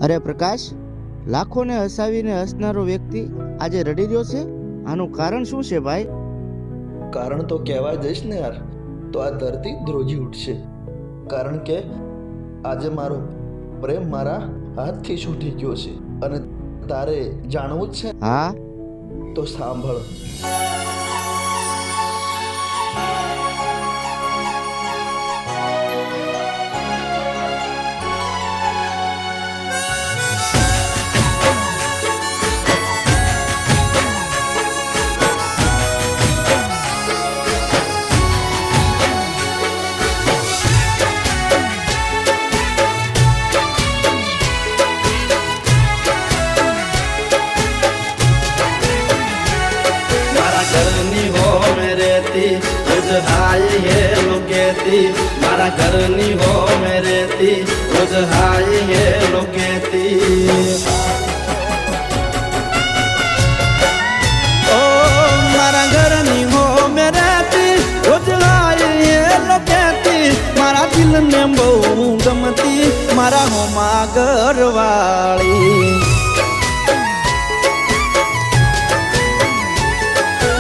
અરે પ્રકાશ, લાખોને હસાવીને હસનારો વ્યક્તિ આજે રડી રહ્યો છે. આનું કારણ શું છે ભાઈ? કારણ તો કહેવા જઈશ ને યાર તો આ ધરતી ધ્રુજી ઉઠશે. કારણ કે આજે મારો પ્રેમ મારા હાથથી છૂટી ગયો છે. અને તારે જાણવું જ છે? હા. તો સાંભળ. हाय है लोकेती मारा घरनी हो में रहती रोज हाय है लोकेती ओ मारा घरनी हो में रहती रोज हाय है लोकेती मारा दिल ने बहु गमती मारा हो मागर वाली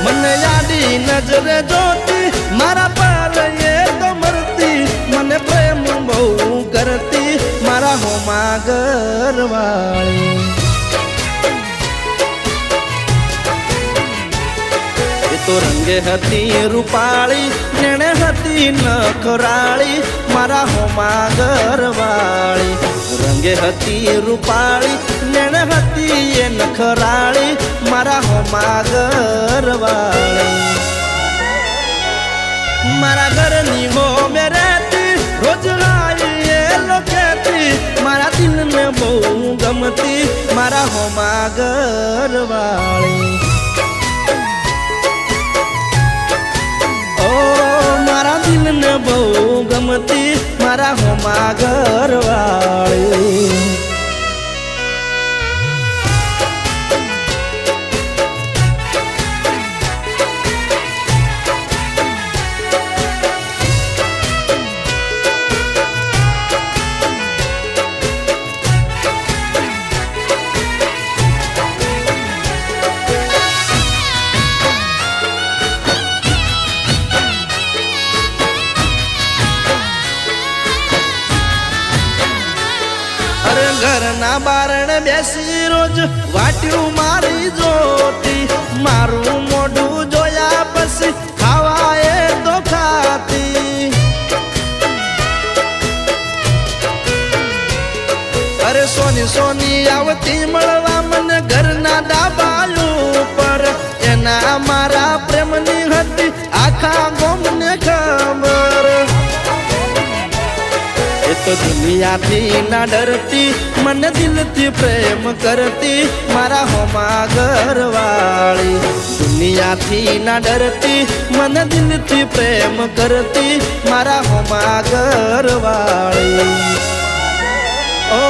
मन यादी नजर जोती मारा पर ये तो मरती मने प्रेम बहु करती मारा हो मागर वाली ये तो रंगे हती रूपाली नेणे हती नखराली मारा हो मागर वाली रंगे हती रूपाली नेणे हती ये नखराली मारा हो मागर वाली मारा घरनी हो में रहती रोज आई ये लोकेती मारा दिल में बहु गमती मारा हो मागर वाली ओ मारा दिल में बहु गमती मारा हो मागर वाली घरना बारण बेसी रोज वाट्यू मारी जोती मारू मोढू जोया पसी खावाए तो खाती अरे सोनी सोनी आवती मळवा मन घरना डाबायू पर एना मारा प्रेमनी हती आखा गोमने खबर तो दुनिया थी ना डरती मन दिल थी प्रेम करती मारा हो मागर वाली दुनिया थी ना डरती मन दिल थी प्रेम करती मारा हो मागर वाली ओ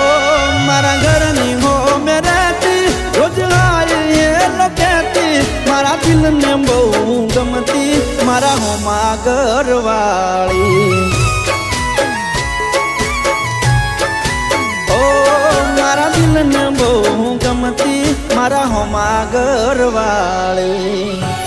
मारा घरनी हो में रहती रोज आई ये लोकेती मारा दिल ने बहु गमती मारा हो मागर वाली मारा दिल ने बहु गमती मारा हो मागर वाली।